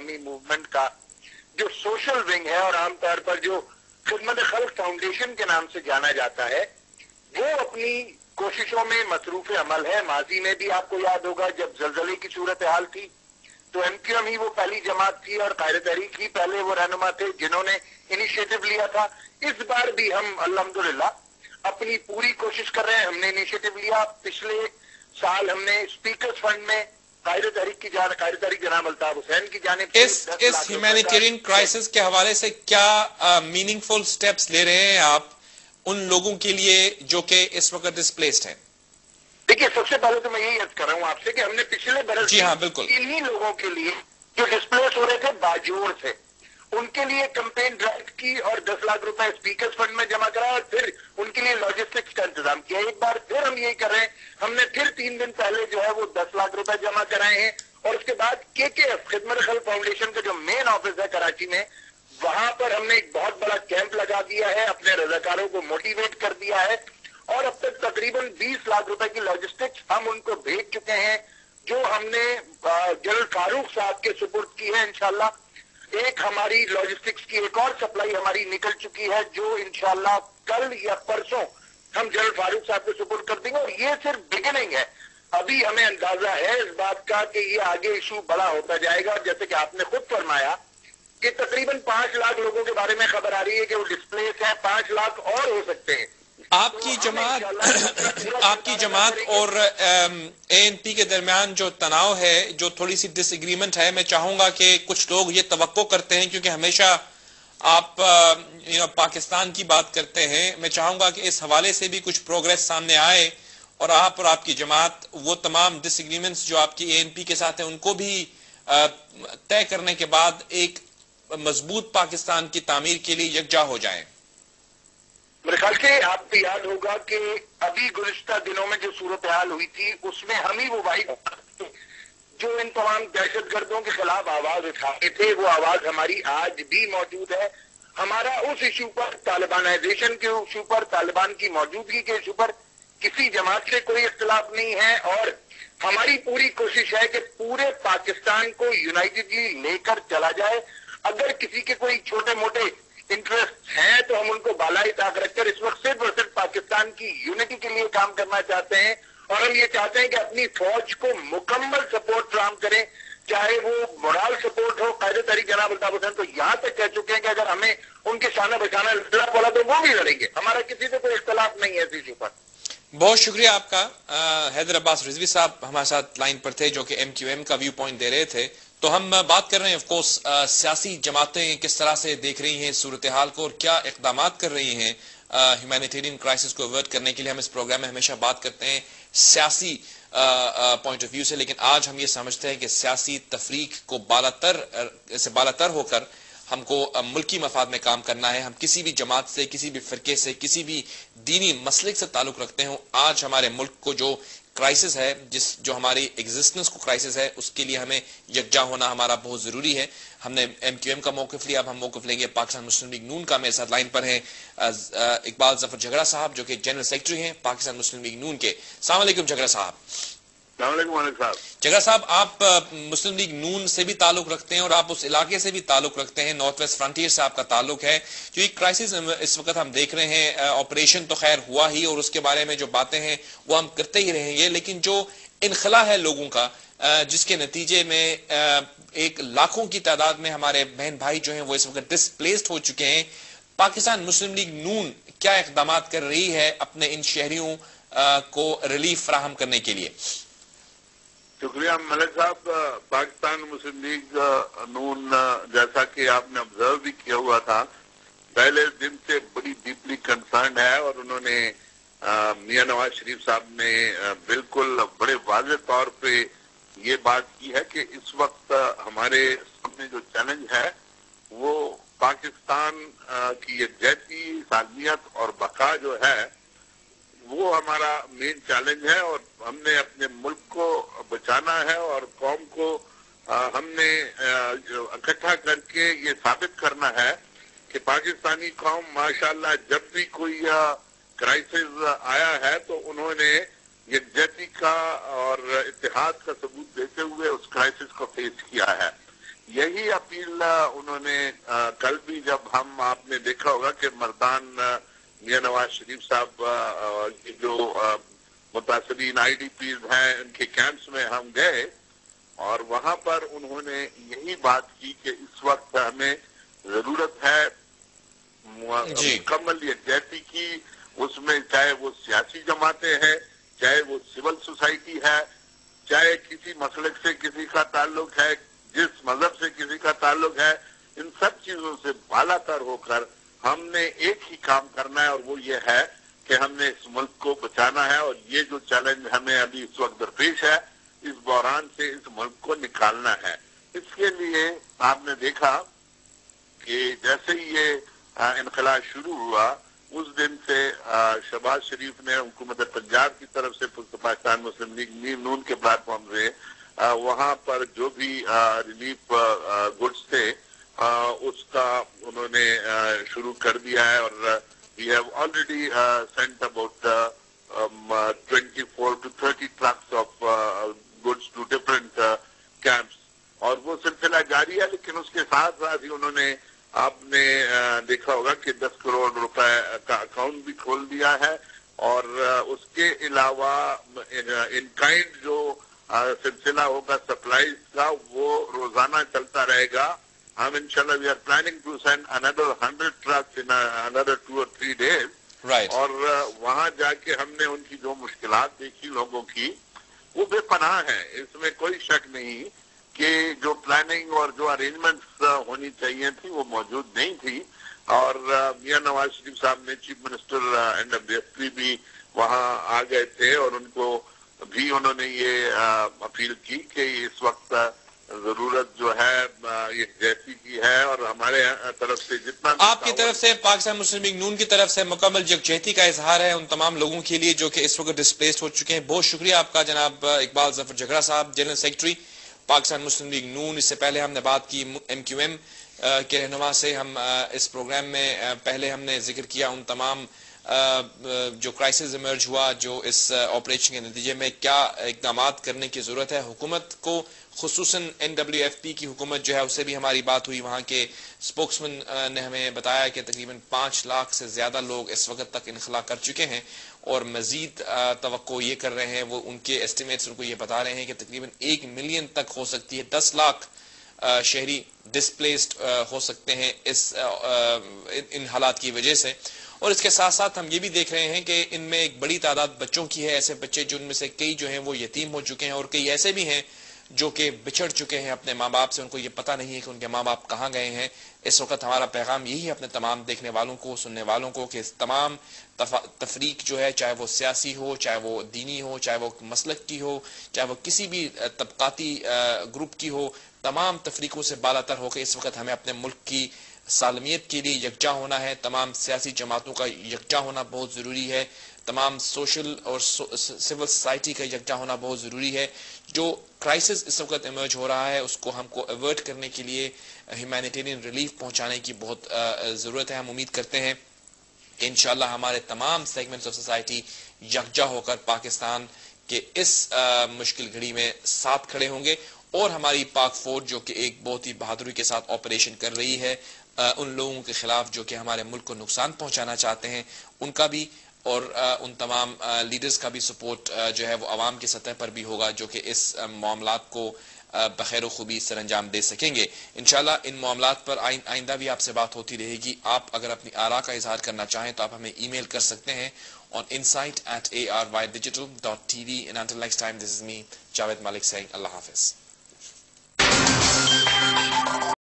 عوامی موومنٹ کا جو سوشل ونگ ہے اور عام طور پر جو خدمت خلق فاؤنڈیشن کے نام سے جانا جاتا ہے، وہ اپنی کوششوں میں مصروف عمل ہے. ماضی میں بھی آپ کو یاد ہوگا جب زلزلے کی صورتحال تھی تو ایم کیو ایم ہی وہ پہلی جماعت تھی اور قائد تحریک ہی پہلے وہ رہنما تھے جنہوں نے انیشیٹو لیا تھا. اس بار بھی ہم الحمدللہ اپنی پوری کوشش کر رہے ہیں. ہم نے انیشیٹو لیا، پچھلے سال ہم نے اسپیکرز فنڈ میں قائد تحریک جناب الطاف حسین کی جانب سے اس ہیومینیٹیرین کرائسس کے حوالے سے کیا میننگ فل سٹیپس لے رہے ہیں آپ ان لوگوں کے لیے جو کہ اس وقت ڈسپلیسڈ ہیں؟ دیکھیے، سب سے پہلے تو میں یہی عرض کر رہا ہوں آپ سے کہ ہم نے پچھلے برس جی ہاں بالکل انہی لوگوں کے لیے جو ڈسپلیس ہو رہے تھے باجوڑ سے، ان کے لیے کمپین ڈرائیو کی اور 10 لاکھ روپے اسپیکرز فنڈ میں جمع کرا اور پھر ان کے لیے لاجسٹکس کا انتظام کیا. ایک بار پھر ہم یہی کر رہے ہیں. ہم نے پھر 3 دن پہلے جو ہے وہ 10 لاکھ روپے جمع کرائے ہیں اور اس کے بعد KKF خدمت خلق فاؤنڈیشن کا جو مین آفس ہے کراچی میں، وہاں پر ہم نے ایک بہت بڑا کیمپ لگا دیا ہے، اپنے رضاکاروں کو موٹیویٹ کر دیا ہے اور اب تک تقریباً 20 لاکھ روپے کی لاجسٹکس ہم ان کو بھیج چکے ہیں جو ہم نے جنرل فاروق صاحب کے سپرد کی ہے. انشاءاللہ ایک ہماری لاجسٹکس کی ایک اور سپلائی ہماری نکل چکی ہے جو انشاءاللہ کل یا پرسوں ہم جنرل فاروق صاحب کو سپرد کر دیں گے. اور یہ صرف بگننگ ہے. ابھی ہمیں اندازہ ہے اس بات کا کہ یہ آگے ایشو بڑا ہوتا جائے گا. جیسے کہ آپ نے خود فرمایا کہ تقریباً 5 لاکھ لوگوں کے بارے میں خبر آ رہی ہے کہ وہ ڈسپلیس ہیں، 5 لاکھ اور ہو سکتے ہیں. آپ کی جماعت اور ANP کے درمیان جو تناؤ ہے، جو تھوڑی سی ڈس ایگریمنٹ ہے، میں چاہوں گا کہ کچھ لوگ یہ توقع کرتے ہیں کیونکہ ہمیشہ آپ پاکستان کی بات کرتے ہیں، میں چاہوں گا کہ اس حوالے سے بھی کچھ پروگریس سامنے آئے اور آپ اور آپ کی جماعت وہ تمام ڈس ایگریمنٹس جو آپ کی ANP کے ساتھ ہیں ان کو بھی طے کرنے کے بعد ایک مضبوط پاکستان کی تعمیر کے لیے یکجا ہو جائیں. میرے خیال سے آپ کو یاد ہوگا کہ ابھی گزشتہ دنوں میں جو صورتحال ہوئی تھی اس میں ہم ہی وہ واحد جو ان تمام دہشت گردوں کے خلاف آواز اٹھاتے تھے. وہ آواز ہماری آج بھی موجود ہے. ہمارا اس ایشو پر، طالبانائزیشن کے ایشو پر، طالبان کی موجودگی کے ایشو پر کسی جماعت سے کوئی اختلاف نہیں ہے اور ہماری پوری کوشش ہے کہ پورے پاکستان کو یونائٹڈلی لے کر چلا جائے. اگر کسی کے کوئی چھوٹے موٹے انٹرسٹ ہیں تو ہم ان کو بالائی طاق رکھ کر اس وقت صرف اور صرف پاکستان کی یونٹی کے لیے کام کرنا چاہتے ہیں اور ہم یہ چاہتے ہیں کہ اپنی فوج کو مکمل سپورٹ فراہم کریں، چاہے وہ مورال سپورٹ ہو. قائد تحریک جناب الطاف حسین تو یہاں تک کہہ چکے ہیں کہ اگر ہمیں ان کے شانہ بشانہ لڑنا پڑا تو وہ بھی لڑیں گے. ہمارا کسی سے کوئی اختلاف نہیں ہے اس ایشو پر. بہت شکریہ آپ کا. حیدر عباس رضوی صاحب ہمارے ساتھ لائن پر تھے جو کہ MQM کا ویو پوائنٹ دے رہے تھے. تو ہم بات کر رہے ہیں آف کورس سیاسی جماعتیں کس طرح سے دیکھ رہی ہیں صورتحال کو اور کیا اقدامات کر رہی ہیں ہیومینیٹیرین کرائسس کو اوائڈ کرنے کے لیے. ہم اس پروگرام میں ہمیشہ بات کرتے ہیں سیاسی پوائنٹ آف ویو سے، لیکن آج ہم یہ سمجھتے ہیں کہ سیاسی تفریق کو بالاتر ہو کر ہم کو ملکی مفاد میں کام کرنا ہے. ہم کسی بھی جماعت سے، کسی بھی فرقے سے، کسی بھی دینی مسلک سے تعلق رکھتے ہیں. آج ہمارے ملک کو جو کرائسس ہے، جو ہماری ایگزسٹنس کو کرائسس ہے، اس کے لیے ہمیں یکجا ہونا ہمارا بہت ضروری ہے. ہم نے MQM کا موقف لیا، اب ہم موقف لیں گے پاکستان مسلم لیگ نون کا. میرے ساتھ لائن پر ہیں اقبال ظفر جھگڑا صاحب جو کہ جنرل سیکرٹری ہیں پاکستان مسلم لیگ نون کے. السلام علیکم جھگڑا صاحب. السلام علیکم صاحب. جگہ صاحب، آپ مسلم لیگ نون سے بھی تعلق رکھتے ہیں اور آپ اس علاقے سے بھی تعلق رکھتے ہیں، نارتھ ویسٹ فرنٹیئر سے آپ کا تعلق ہے. جو ایک کرائسس اس وقت ہم دیکھ رہے ہیں، آپریشن تو خیر ہوا ہی اور اس کے بارے میں جو باتیں ہیں وہ ہم کرتے ہی رہیں گے، لیکن جو انخلا ہے لوگوں کا جس کے نتیجے میں ایک لاکھوں کی تعداد میں ہمارے بہن بھائی جو ہیں وہ اس وقت ڈسپلیسڈ ہو چکے ہیں، پاکستان مسلم لیگ نون کیا اقدامات کر رہی ہے اپنے ان شہریوں کو ریلیف فراہم کرنے کے لیے؟ شکریہ ملک صاحب. پاکستان مسلم لیگ نون جیسا کہ آپ نے آبزرو بھی کیا ہوا تھا، پہلے دن سے بڑی ڈیپلی کنسرنڈ ہے اور انہوں نے میاں نواز شریف صاحب نے بالکل بڑے واضح طور پہ یہ بات کی ہے کہ اس وقت ہمارے سامنے جو چیلنج ہے وہ پاکستان کی یکجہتی، سالمیت اور بقا جو ہے وہ ہمارا مین چیلنج ہے اور ہم نے اپنے ملک کو بچانا ہے اور قوم کو ہم نے اکٹھا کر کے یہ ثابت کرنا ہے کہ پاکستانی قوم ماشاءاللہ جب بھی کوئی کرائسس آیا ہے تو انہوں نے یکجہتی کا اور اتحاد کا ثبوت دیتے ہوئے اس کرائسس کو فیس کیا ہے. یہی اپیل انہوں نے کل بھی جب آپ نے دیکھا ہوگا کہ مردان میاں نواز شریف صاحب جو متاثرین آئی ڈی پیز ہیں ان کے کیمپس میں ہم گئے اور وہاں پر انہوں نے یہی بات کی کہ اس وقت ہمیں ضرورت ہے مکمل یکجہتی کی، اس میں چاہے وہ سیاسی جماعتیں ہیں، چاہے وہ سول سوسائٹی ہے، چاہے کسی مسلک سے کسی کا تعلق ہے، جس مذہب سے کسی کا تعلق ہے، ان سب چیزوں سے بالا تر ہو کر ہم نے ایک ہی کام کرنا ہے اور وہ یہ ہے کہ ہم نے اس ملک کو بچانا ہے اور یہ جو چیلنج ہمیں ابھی اس وقت درپیش ہے اس بحران سے اس ملک کو نکالنا ہے۔ اس کے لیے آپ نے دیکھا کہ جیسے ہی یہ انقلاب شروع ہوا اس دن سے شہباز شریف نے حکومت پنجاب کی طرف سے پاکستان مسلم لیگ نون کے پلیٹ فارم سے وہاں پر جو بھی ریلیف گڈس تھے اس کا انہوں نے شروع کر دیا ہے اور we have already sent about 24 to 30 trucks of goods to different camps اور وہ سلسلہ جاری ہے، لیکن اس کے ساتھ ساتھ ہی انہوں نے آپ نے دیکھا ہوگا کہ 10 کروڑ روپے کا اکاؤنٹ بھی کھول دیا ہے اور اس کے علاوہ ان کائنڈ جو سلسلہ ہوگا سپلائیز کا وہ روزانہ چلتا رہے گا۔ ہم انشاءاللہ we are planning to send another 100 trucks in another 2 or 3 days اور وہاں جا کے ہم نے ان کی جو مشکلات دیکھی لوگوں کی وہ بے پناہ ہے، اس میں کوئی شک نہیں کہ جو پلاننگ اور جو ارینجمنٹس ہونی چاہیے تھی وہ موجود نہیں تھی اور میاں نواز شریف صاحب نے چیف منسٹر اینڈ ڈی بھی وہاں آ گئے تھے اور ان کو بھی انہوں نے یہ اپیل کی کہ اس وقت ضرورت جو ہے یہ جیسی کی ہے اور ہمارے طرف سے جتنا آپ کی طرف سے پاکستان مسلم لیگ نون کی طرف سے مکمل یکجہتی کا اظہار ہے ان تمام لوگوں کے لیے جو کہ اس وقت ڈسپلیسڈ ہو چکے ہیں۔ بہت شکریہ آپ کا جناب اقبال ظفر جھگڑا صاحب، جنرل سیکرٹری پاکستان مسلم لیگ نون۔ اس سے پہلے ہم نے بات کی ایم کیو ایم کے رہنما سے، ہم اس پروگرام میں پہلے ہم نے ذکر کیا ان تمام جو کرائسس ایمرج ہوا، جو اس آپریشن کے نتیجے میں کیا اقدامات کرنے کی ضرورت ہے حکومت کو، خصوصاً NWFP کی حکومت جو ہے اس سے بھی ہماری بات ہوئی۔ وہاں کے سپوکسمین نے ہمیں بتایا کہ تقریباً 5 لاکھ سے زیادہ لوگ اس وقت تک انخلا کر چکے ہیں اور مزید توقع یہ کر رہے ہیں، وہ ان کے ایسٹیمیٹس ان کو یہ بتا رہے ہیں کہ تقریباً 1 ملین تک ہو سکتی ہے، 10 لاکھ شہری ڈسپلیسڈ ہو سکتے ہیں ان حالات کی وجہ سے۔ اور اس کے ساتھ ساتھ ہم یہ بھی دیکھ رہے ہیں کہ ان میں ایک بڑی تعداد بچوں کی ہے، ایسے بچے جو ان میں سے کئی جو ہیں وہ یتیم ہو چکے ہیں اور کئی ایسے بھی ہیں جو کہ بچھڑ چکے ہیں اپنے ماں باپ سے، ان کو یہ پتہ نہیں ہے کہ ان کے ماں باپ کہاں گئے ہیں۔ اس وقت ہمارا پیغام یہی ہے اپنے تمام دیکھنے والوں کو، سننے والوں کو، کہ تمام تفریق جو ہے، چاہے وہ سیاسی ہو، چاہے وہ دینی ہو، چاہے وہ مسلک کی ہو، چاہے وہ کسی بھی طبقاتی گروپ کی ہو، تمام تفریقوں سے بالا تر ہو کے اس وقت ہمیں اپنے ملک کی سالمیت کے لیے یکجا ہونا ہے۔ تمام سیاسی جماعتوں کا یکجا ہونا بہت ضروری ہے، تمام سوشل اور سول سوسائٹی کا یکجا ہونا بہت ضروری ہے۔ جو کرائسس اس وقت ایمرج ہو رہا ہے اس کو ہم کو ایورٹ کرنے کے لیے ہیومینیٹیرین ریلیف پہنچانے کی بہت ضرورت ہے۔ ہم امید کرتے ہیں کہ انشاءاللہ ہمارے تمام سیگمنٹس آف سوسائٹی یکجا ہو کر پاکستان کے اس مشکل گھڑی میں ساتھ کھڑے ہوں گے اور ہماری پاک فوج جو کہ ایک بہت ہی بہادری کے ساتھ آپریشن کر رہی ہے ان لوگوں کے خلاف جو کہ ہمارے ملک کو نقصان پہنچانا چاہتے ہیں، ان کا بھی اور ان تمام لیڈرز کا بھی سپورٹ جو ہے وہ عوام کی سطح پر بھی ہوگا جو کہ اس معاملات کو بخیر و خوبی سر انجام دے سکیں گے۔ انشاءاللہ ان معاملات پر آئندہ بھی آپ سے بات ہوتی رہے گی۔ آپ اگر اپنی آراء کا اظہار کرنا چاہیں تو آپ ہمیں ای میل کر سکتے ہیں on insight@arydigital.tv and until next time this is me Javed Malik saying Allah Hafiz.